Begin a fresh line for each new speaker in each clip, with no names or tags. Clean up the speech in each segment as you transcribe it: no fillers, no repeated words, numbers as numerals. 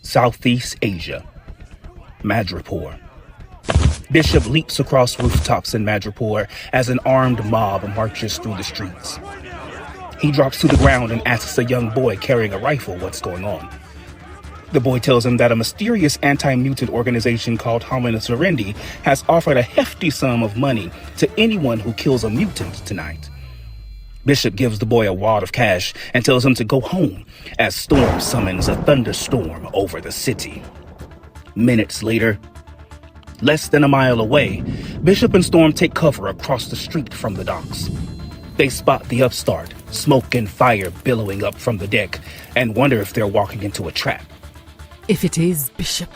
Southeast Asia, Madripoor. Bishop leaps across rooftops in Madripoor as an armed mob marches through the streets. He drops to the ground and asks a young boy carrying a rifle what's going on. The boy tells him that a mysterious anti-mutant organization called Homines Verendi has offered a hefty sum of money to anyone who kills a mutant tonight. Bishop gives the boy a wad of cash and tells him to go home as Storm summons a thunderstorm over the city. Minutes later, less than a mile away, Bishop and Storm take cover across the street from the docks. They spot the upstart, smoke and fire billowing up from the deck, and wonder if they're walking into a trap.
If it is, Bishop,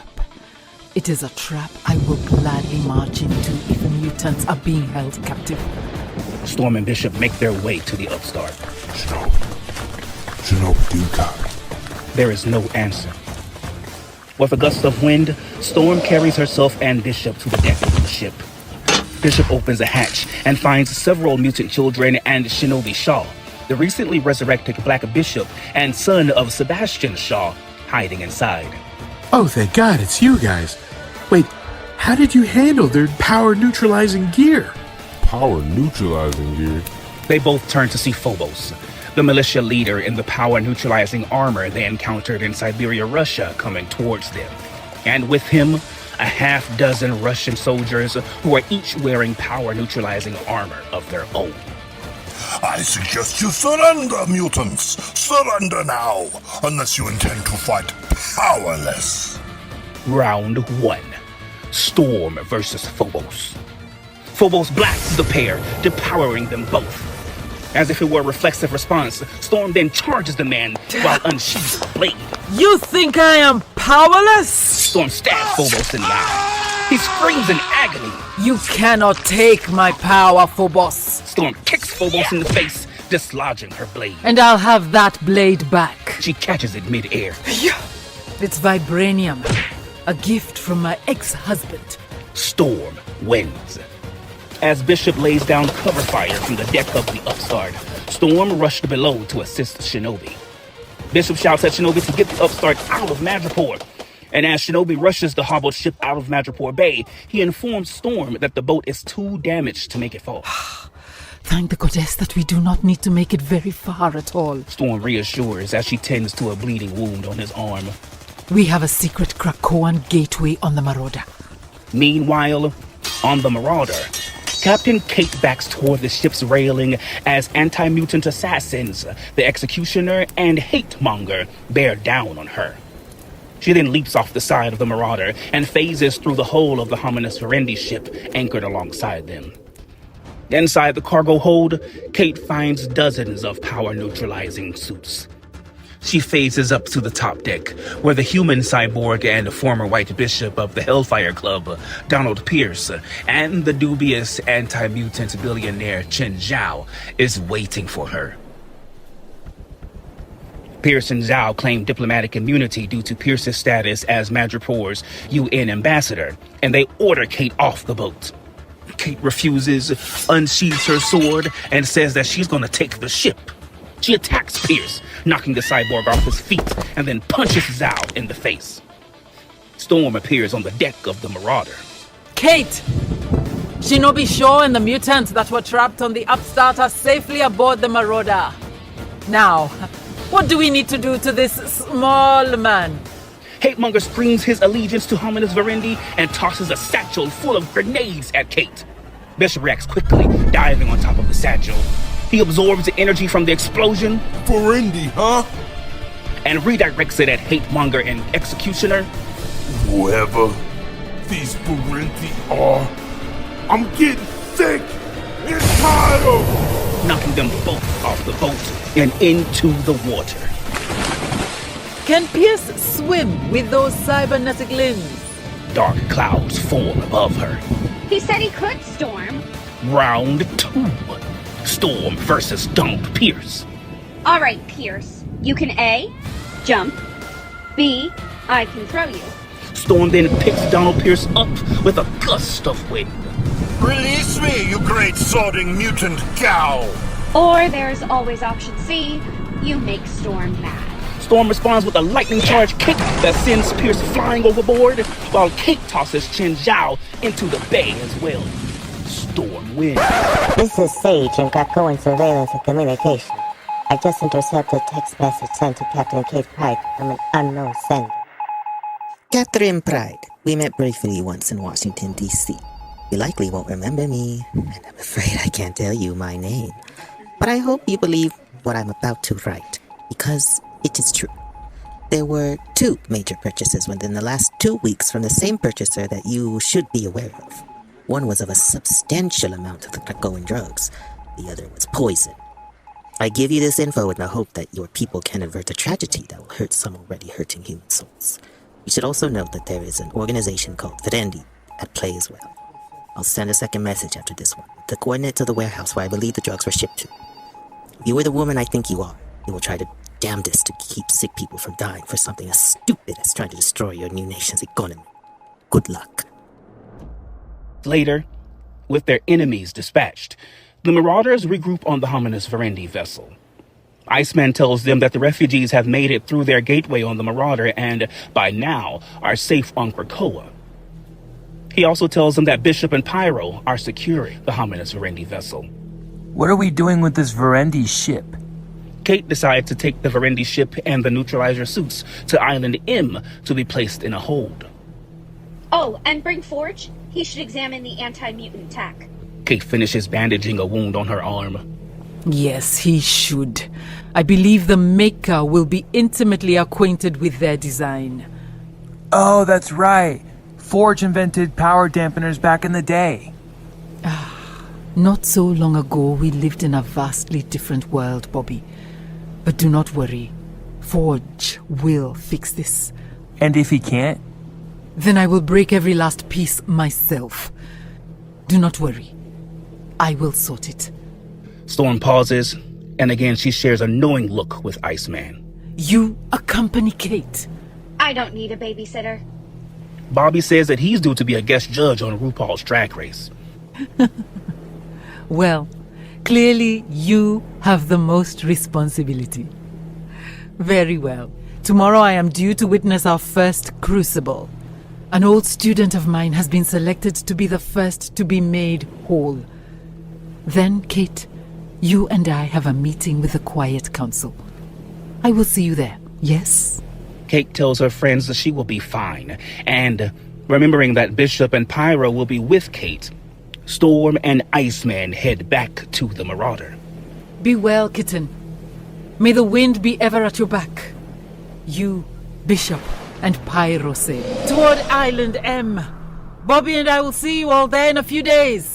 it is a trap I will gladly march into if mutants are being held captive.
Storm and Bishop make their way to the upstart.
Shinobi, do you copy?
There is no answer. With a gust of wind, Storm carries herself and Bishop to the deck of the ship. Bishop opens a hatch and finds several mutant children and Shinobi Shaw, the recently resurrected Black Bishop and son of Sebastian Shaw, hiding inside.
Oh, thank God, it's you guys. Wait, how did you handle their power-neutralizing gear? Power-neutralizing gear?
They both turn to see Phobos, the militia leader in the power-neutralizing armor they encountered in Siberia, Russia, coming towards them. And with him, a half-dozen Russian soldiers who are each wearing power-neutralizing armor of their own.
I suggest you surrender, mutants. Surrender now, unless you intend to fight powerless.
Round 1. Storm versus Phobos. Phobos blasts the pair, depowering them both. As if it were a reflexive response, Storm then charges the man while unsheaths the blade.
You think I am powerless?
Storm stabs Phobos in the eye. He screams in agony.
You cannot take my power, Phobos.
Storm kicks Phobos in the face, dislodging her blade.
And I'll have that blade back.
She catches it mid-air.
It's vibranium, a gift from my ex-husband.
Storm wins. As Bishop lays down cover fire from the deck of the upstart, Storm rushed below to assist Shinobi. Bishop shouts at Shinobi to get the upstart out of Madripoor. And as Shinobi rushes the hobbled ship out of Madripoor Bay, he informs Storm that the boat is too damaged to make it fall.
Thank the goddess that we do not need to make it very far at all.
Storm reassures as she tends to a bleeding wound on his arm.
We have a secret Krakoan gateway on the Marauder.
Meanwhile, on the Marauder, Captain Kate backs toward the ship's railing as anti-mutant assassins, the Executioner and Hate-Monger, bear down on her. She then leaps off the side of the Marauder and phases through the hull of the Homines Verendi ship anchored alongside them. Inside the cargo hold, Kate finds dozens of power-neutralizing suits. She phases up to the top deck, where the human cyborg and former white bishop of the Hellfire Club, Donald Pierce, and the dubious anti-mutant billionaire Chen Zhao is waiting for her. Pierce and Zhao claim diplomatic immunity due to Pierce's status as Madripoor's UN ambassador, and they order Kate off the boat. Kate refuses, unsheathes her sword, and says that she's gonna take the ship. She attacks Pierce, knocking the cyborg off his feet, and then punches Zhao in the face. Storm appears on the deck of the Marauder.
Kate! Shinobi Shaw and the mutants that were trapped on the upstart are safely aboard the Marauder. Now, what do we need to do to this small man?
Hate-Monger screams his allegiance to Homines Verendi and tosses a satchel full of grenades at Kate. Bishop reacts quickly, diving on top of the satchel. He absorbs the energy from the explosion.
Verendi, huh?
And redirects it at Hate-Monger and Executioner.
Whoever these Verendi are, I'm getting sick and tired of.
Knocking them both off the boat and into the water.
Can Pierce swim with those cybernetic limbs?
Dark clouds form above her.
He said he could, Storm.
Round 2. Storm versus Donald Pierce.
All right, Pierce. You can A, jump. B, I can throw you.
Storm then picks Donald Pierce up with a gust of wind.
Release me, you great swording mutant cow!
Or there's always option C. You make Storm mad.
Storm responds with a lightning charge kick that sends Pierce flying overboard, while Kate tosses Chen Zhao into the bay as well. Storm wins.
This is Sage in Krakoan Surveillance and Communication. I just intercepted a text message sent to Captain Kate Pryde from an unknown sender.
Catherine Pryde. We met briefly once in Washington, D.C. You likely won't remember me, and I'm afraid I can't tell you my name. But I hope you believe what I'm about to write, because it is true. There were 2 major purchases within the last 2 weeks from the same purchaser that you should be aware of. One was of a substantial amount of the Krakoan drugs. The other was poison. I give you this info in the hope that your people can avert a tragedy that will hurt some already hurting human souls. You should also note that there is an organization called Verendi at play as well. I'll send a second message after this one, with the coordinates of the warehouse where I believe the drugs were shipped to. If you are the woman I think you are, you will try to damnedest to keep sick people from dying for something as stupid as trying to destroy your new nation's economy. Good luck.
Later, with their enemies dispatched, the Marauders regroup on the Homines Verendi vessel. Iceman tells them that the refugees have made it through their gateway on the Marauder and, by now, are safe on Krakoa. He also tells them that Bishop and Pyro are securing the Homines Verendi vessel.
What are we doing with this Verendi ship?
Kate decides to take the Verendi ship and the neutralizer suits to Island M to be placed in a hold.
Oh, and bring Forge. He should examine the anti-mutant tech.
Kate finishes bandaging a wound on her arm.
Yes, he should. I believe the Maker will be intimately acquainted with their design.
Oh, that's right. Forge invented power dampeners back in the day.
Not so long ago, we lived in a vastly different world, Bobby. But do not worry. Forge will fix this.
And if he can't?
Then I will break every last piece myself. Do not worry. I will sort it.
Storm pauses, and again she shares a knowing look with Iceman.
You accompany Kate.
I don't need a babysitter.
Bobby says that he's due to be a guest judge on RuPaul's Drag Race.
Well, clearly you have the most responsibility. Very well. Tomorrow I am due to witness our first crucible. An old student of mine has been selected to be the first to be made whole. Then, Kate, you and I have a meeting with the Quiet Council. I will see you there, yes?
Kate tells her friends that she will be fine, and remembering that Bishop and Pyro will be with Kate, Storm and Iceman head back to the Marauder.
Be well, kitten. May the wind be ever at your back. You, Bishop, and Pyro say, toward Island M. Bobby and I will see you all there in a few days.